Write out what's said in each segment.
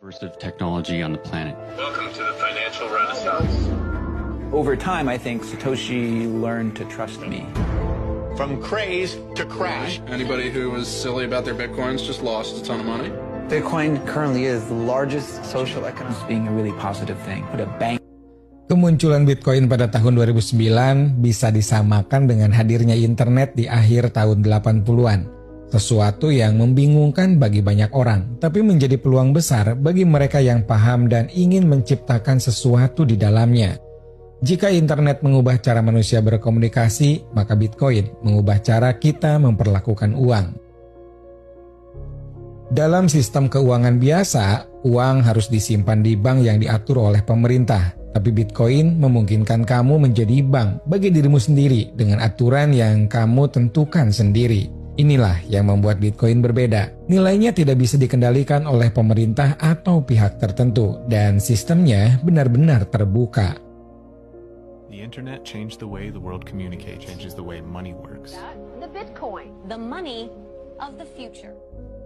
First of technology on the planet. Welcome to the financial renaissance. Over time, I think Satoshi learned to trust me. From craze to crash. Anybody who was silly about their Bitcoins just lost a ton of money. Bitcoin currently is the largest social economic being a really positive thing. Put a bank. Kemunculan Bitcoin pada tahun 2009 bisa disamakan dengan hadirnya internet di akhir tahun 80-an. Sesuatu yang membingungkan bagi banyak orang, tapi menjadi peluang besar bagi mereka yang paham dan ingin menciptakan sesuatu di dalamnya. Jika internet mengubah cara manusia berkomunikasi, maka Bitcoin mengubah cara kita memperlakukan uang. Dalam sistem keuangan biasa, uang harus disimpan di bank yang diatur oleh pemerintah. Tapi Bitcoin memungkinkan kamu menjadi bank bagi dirimu sendiri dengan aturan yang kamu tentukan sendiri. Inilah yang membuat Bitcoin berbeda. Nilainya tidak bisa dikendalikan oleh pemerintah atau pihak tertentu, dan sistemnya benar-benar terbuka. The internet changed the way the world communicates, changes the way money works. The Bitcoin, the money of the future.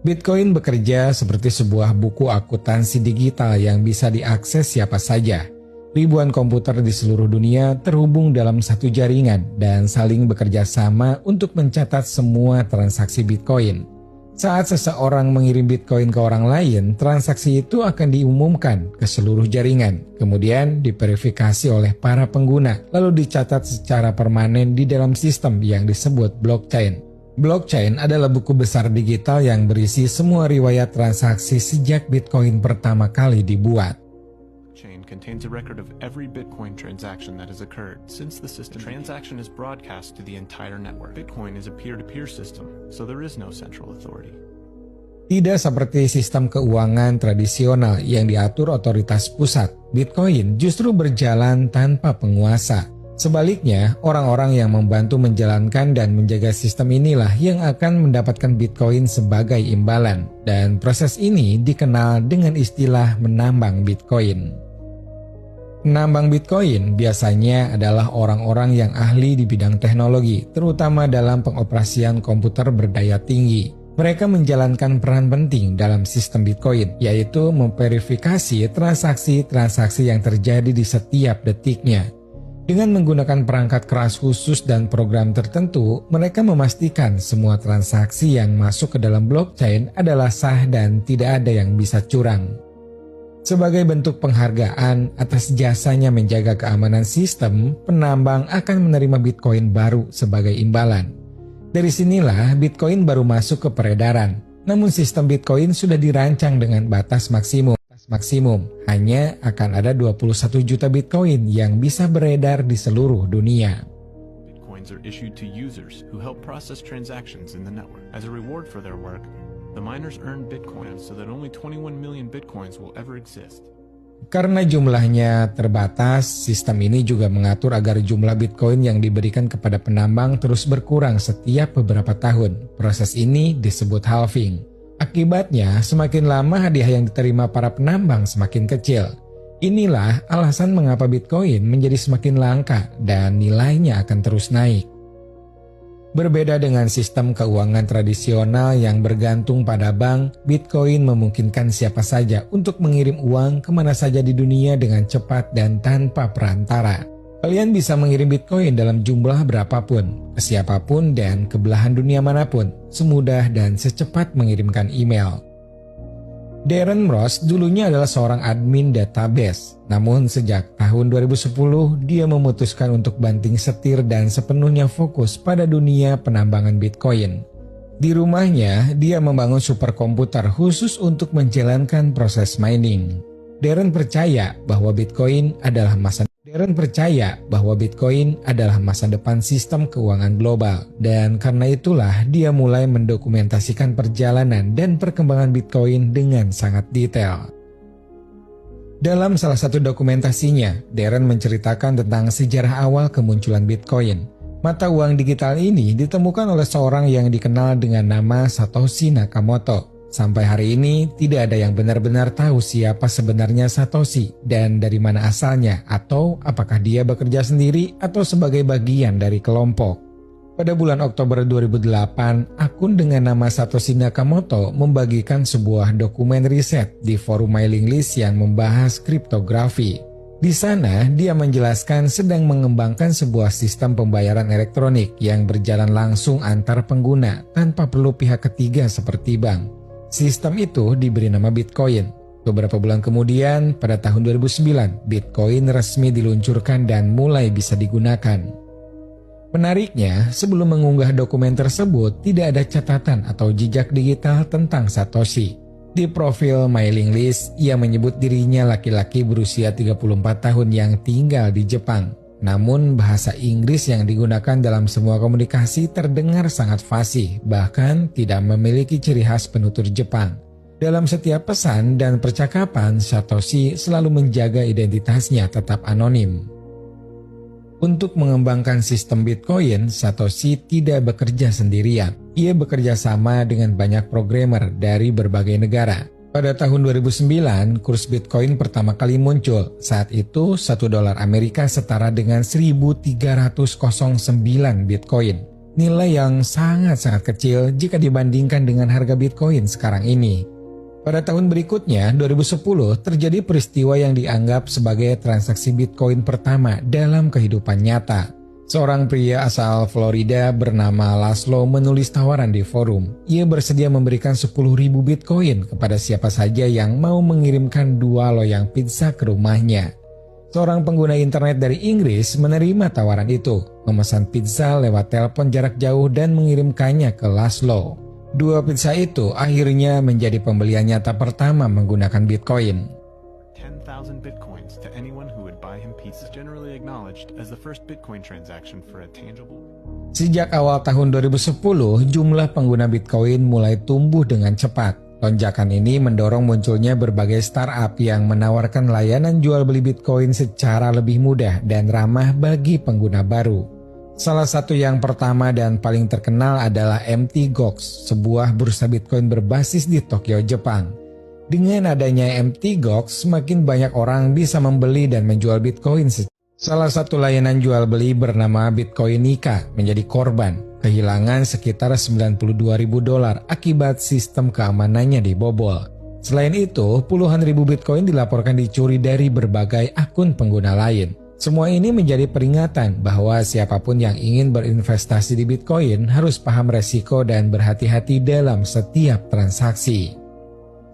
Bitcoin bekerja seperti sebuah buku akuntansi digital yang bisa diakses siapa saja. Ribuan komputer di seluruh dunia terhubung dalam satu jaringan dan saling bekerja sama untuk mencatat semua transaksi Bitcoin. Saat seseorang mengirim Bitcoin ke orang lain, transaksi itu akan diumumkan ke seluruh jaringan, kemudian diverifikasi oleh para pengguna, lalu dicatat secara permanen di dalam sistem yang disebut blockchain. Blockchain adalah buku besar digital yang berisi semua riwayat transaksi sejak Bitcoin pertama kali dibuat. Blockchain contains a record of every Bitcoin transaction that has occurred since the system. The transaction is broadcast to the entire network. Bitcoin is a peer-to-peer system, so there is no central authority. Tidak seperti sistem keuangan tradisional yang diatur otoritas pusat, Bitcoin justru berjalan tanpa penguasa. Sebaliknya, orang-orang yang membantu menjalankan dan menjaga sistem inilah yang akan mendapatkan Bitcoin sebagai imbalan. Dan proses ini dikenal dengan istilah menambang Bitcoin. Penambang Bitcoin biasanya adalah orang-orang yang ahli di bidang teknologi, terutama dalam pengoperasian komputer berdaya tinggi. Mereka menjalankan peran penting dalam sistem Bitcoin, yaitu memverifikasi transaksi-transaksi yang terjadi di setiap detiknya. Dengan menggunakan perangkat keras khusus dan program tertentu, mereka memastikan semua transaksi yang masuk ke dalam blockchain adalah sah dan tidak ada yang bisa curang. Sebagai bentuk penghargaan atas jasanya menjaga keamanan sistem, penambang akan menerima Bitcoin baru sebagai imbalan. Dari sinilah Bitcoin baru masuk ke peredaran. Namun sistem Bitcoin sudah dirancang dengan batas maksimum. Hanya akan ada 21 juta Bitcoin yang bisa beredar di seluruh dunia. Bitcoins are issued to users who help process transactions in the network. As a reward for their work, the miners earn Bitcoin so that only 21 million Bitcoins will ever exist. Karena jumlahnya terbatas, sistem ini juga mengatur agar jumlah Bitcoin yang diberikan kepada penambang terus berkurang setiap beberapa tahun. Proses ini disebut halving. Akibatnya, semakin lama hadiah yang diterima para penambang semakin kecil. Inilah alasan mengapa Bitcoin menjadi semakin langka dan nilainya akan terus naik. Berbeda dengan sistem keuangan tradisional yang bergantung pada bank, Bitcoin memungkinkan siapa saja untuk mengirim uang kemana saja di dunia dengan cepat dan tanpa perantara. Kalian bisa mengirim Bitcoin dalam jumlah berapapun, ke siapapun dan ke belahan dunia manapun, semudah dan secepat mengirimkan email. Darren Ross dulunya adalah seorang admin database, namun sejak tahun 2010 dia memutuskan untuk banting setir dan sepenuhnya fokus pada dunia penambangan Bitcoin. Di rumahnya, dia membangun superkomputer khusus untuk menjalankan proses mining. Darren percaya bahwa Bitcoin adalah masa depan sistem keuangan global, dan karena itulah dia mulai mendokumentasikan perjalanan dan perkembangan Bitcoin dengan sangat detail. Dalam salah satu dokumentasinya, Darren menceritakan tentang sejarah awal kemunculan Bitcoin. Mata uang digital ini ditemukan oleh seorang yang dikenal dengan nama Satoshi Nakamoto. Sampai hari ini, tidak ada yang benar-benar tahu siapa sebenarnya Satoshi dan dari mana asalnya, atau apakah dia bekerja sendiri atau sebagai bagian dari kelompok. Pada bulan Oktober 2008, akun dengan nama Satoshi Nakamoto membagikan sebuah dokumen riset di forum mailing list yang membahas kriptografi. Di sana, dia menjelaskan sedang mengembangkan sebuah sistem pembayaran elektronik yang berjalan langsung antar pengguna tanpa perlu pihak ketiga seperti bank. Sistem itu diberi nama Bitcoin. Beberapa bulan kemudian, pada tahun 2009, Bitcoin resmi diluncurkan dan mulai bisa digunakan. Menariknya, sebelum mengunggah dokumen tersebut, tidak ada catatan atau jejak digital tentang Satoshi. Di profil mailing list, ia menyebut dirinya laki-laki berusia 34 tahun yang tinggal di Jepang. Namun, bahasa Inggris yang digunakan dalam semua komunikasi terdengar sangat fasih, bahkan tidak memiliki ciri khas penutur Jepang. Dalam setiap pesan dan percakapan, Satoshi selalu menjaga identitasnya tetap anonim. Untuk mengembangkan sistem Bitcoin, Satoshi tidak bekerja sendirian. Ia bekerja sama dengan banyak programmer dari berbagai negara. Pada tahun 2009, kurs Bitcoin pertama kali muncul. Saat itu, $1 Amerika setara dengan 1.309 Bitcoin. Nilai yang sangat-sangat kecil jika dibandingkan dengan harga Bitcoin sekarang ini. Pada tahun berikutnya, 2010, terjadi peristiwa yang dianggap sebagai transaksi Bitcoin pertama dalam kehidupan nyata. Seorang pria asal Florida bernama Laszlo menulis tawaran di forum. Ia bersedia memberikan 10.000 Bitcoin kepada siapa saja yang mau mengirimkan 2 loyang pizza ke rumahnya. Seorang pengguna internet dari Inggris menerima tawaran itu, memesan pizza lewat telepon jarak jauh dan mengirimkannya ke Laszlo. 2 pizza itu akhirnya menjadi pembelian nyata pertama menggunakan Bitcoin. 10,000 bitcoins to anyone who would buy him pizza, generally acknowledged as the first Bitcoin transaction for a tangible. Sejak awal tahun 2010, jumlah pengguna Bitcoin mulai tumbuh dengan cepat. Lonjakan ini mendorong munculnya berbagai startup yang menawarkan layanan jual beli Bitcoin secara lebih mudah dan ramah bagi pengguna baru. Salah satu yang pertama dan paling terkenal adalah Mt. Gox, sebuah bursa Bitcoin berbasis di Tokyo, Jepang. Dengan adanya Mt. Gox, semakin banyak orang bisa membeli dan menjual Bitcoin. Salah satu layanan jual beli bernama Bitcoinica menjadi korban, kehilangan sekitar $92.000 akibat sistem keamanannya dibobol. Selain itu, puluhan ribu Bitcoin dilaporkan dicuri dari berbagai akun pengguna lain. Semua ini menjadi peringatan bahwa siapapun yang ingin berinvestasi di Bitcoin harus paham resiko dan berhati-hati dalam setiap transaksi.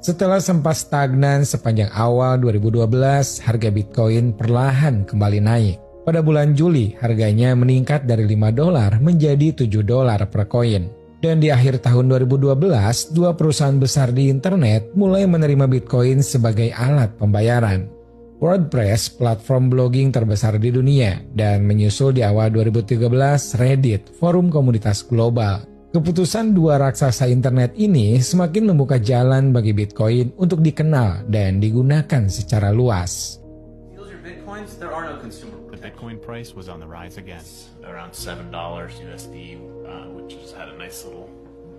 Setelah sempat stagnan sepanjang awal 2012, harga Bitcoin perlahan kembali naik. Pada bulan Juli, harganya meningkat dari $5 menjadi $7 per koin. Dan di akhir tahun 2012, 2 perusahaan besar di internet mulai menerima Bitcoin sebagai alat pembayaran. WordPress, platform blogging terbesar di dunia, dan menyusul di awal 2013 Reddit, forum komunitas global. Keputusan 2 raksasa internet ini semakin membuka jalan bagi Bitcoin untuk dikenal dan digunakan secara luas. The Bitcoin price was on the rise again. Around $7 USD, which has had a nice little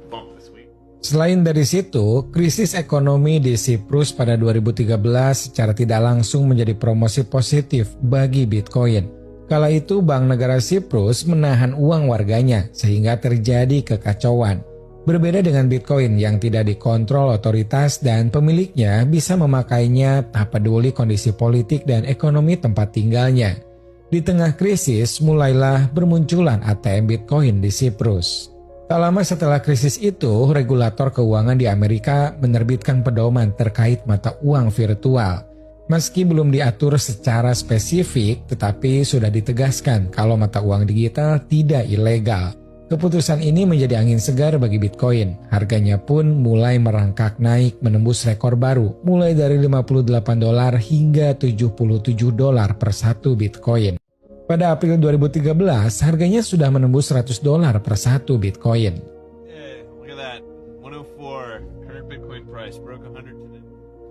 bump this week. Selain dari situ, krisis ekonomi di Siprus pada 2013 secara tidak langsung menjadi promosi positif bagi Bitcoin. Kala itu Bank Negara Siprus menahan uang warganya sehingga terjadi kekacauan. Berbeda dengan Bitcoin yang tidak dikontrol otoritas dan pemiliknya bisa memakainya tak peduli kondisi politik dan ekonomi tempat tinggalnya. Di tengah krisis mulailah bermunculan ATM Bitcoin di Siprus. Tak lama setelah krisis itu, regulator keuangan di Amerika menerbitkan pedoman terkait mata uang virtual. Meski belum diatur secara spesifik, tetapi sudah ditegaskan kalau mata uang digital tidak ilegal. Keputusan ini menjadi angin segar bagi Bitcoin. Harganya pun mulai merangkak naik menembus rekor baru, mulai dari $58 hingga $77 per satu Bitcoin. Pada April 2013, harganya sudah menembus $100 per satu Bitcoin.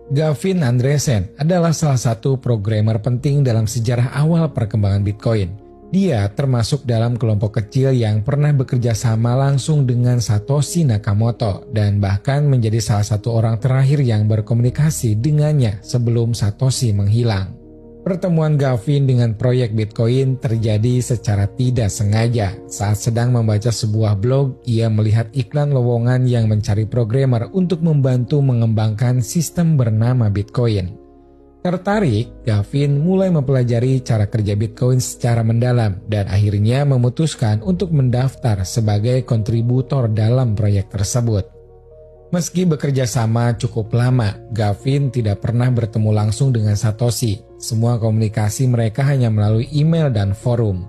Gavin Andresen adalah salah satu programmer penting dalam sejarah awal perkembangan Bitcoin. Dia termasuk dalam kelompok kecil yang pernah bekerja sama langsung dengan Satoshi Nakamoto dan bahkan menjadi salah satu orang terakhir yang berkomunikasi dengannya sebelum Satoshi menghilang. Pertemuan Gavin dengan proyek Bitcoin terjadi secara tidak sengaja. Saat sedang membaca sebuah blog, ia melihat iklan lowongan yang mencari programmer untuk membantu mengembangkan sistem bernama Bitcoin. Tertarik, Gavin mulai mempelajari cara kerja Bitcoin secara mendalam dan akhirnya memutuskan untuk mendaftar sebagai kontributor dalam proyek tersebut. Meski bekerja sama cukup lama, Gavin tidak pernah bertemu langsung dengan Satoshi. Semua komunikasi mereka hanya melalui email dan forum.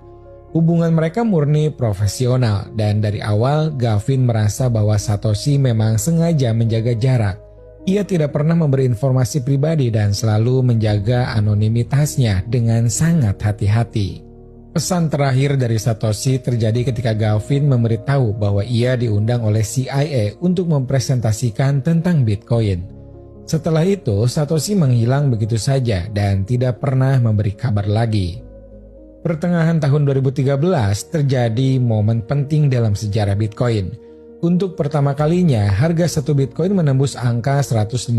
Hubungan mereka murni profesional dan dari awal Gavin merasa bahwa Satoshi memang sengaja menjaga jarak. Ia tidak pernah memberi informasi pribadi dan selalu menjaga anonimitasnya dengan sangat hati-hati. Pesan terakhir dari Satoshi terjadi ketika Gavin memberitahu bahwa ia diundang oleh CIA untuk mempresentasikan tentang Bitcoin. Setelah itu, Satoshi menghilang begitu saja dan tidak pernah memberi kabar lagi. Pertengahan tahun 2013 terjadi momen penting dalam sejarah Bitcoin. Untuk pertama kalinya, harga satu Bitcoin menembus angka $150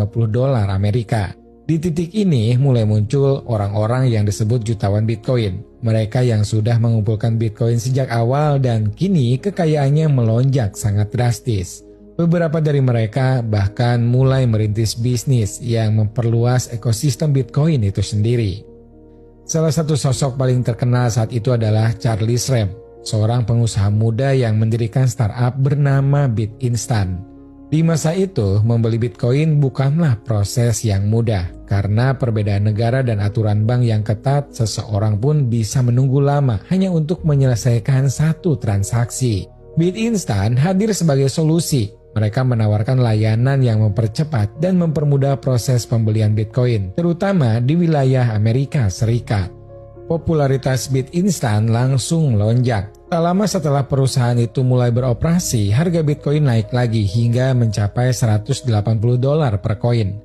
Amerika. Di titik ini mulai muncul orang-orang yang disebut jutawan Bitcoin. Mereka yang sudah mengumpulkan Bitcoin sejak awal dan kini kekayaannya melonjak sangat drastis. Beberapa dari mereka bahkan mulai merintis bisnis yang memperluas ekosistem Bitcoin itu sendiri. Salah satu sosok paling terkenal saat itu adalah Charlie Shrem, seorang pengusaha muda yang mendirikan startup bernama BitInstant. Di masa itu, membeli Bitcoin bukanlah proses yang mudah. Karena perbedaan negara dan aturan bank yang ketat, seseorang pun bisa menunggu lama hanya untuk menyelesaikan satu transaksi. BitInstant hadir sebagai solusi. Mereka menawarkan layanan yang mempercepat dan mempermudah proses pembelian Bitcoin, terutama di wilayah Amerika Serikat. Popularitas BitInstant langsung melonjak. Tak lama setelah perusahaan itu mulai beroperasi, harga Bitcoin naik lagi hingga mencapai $180 per koin.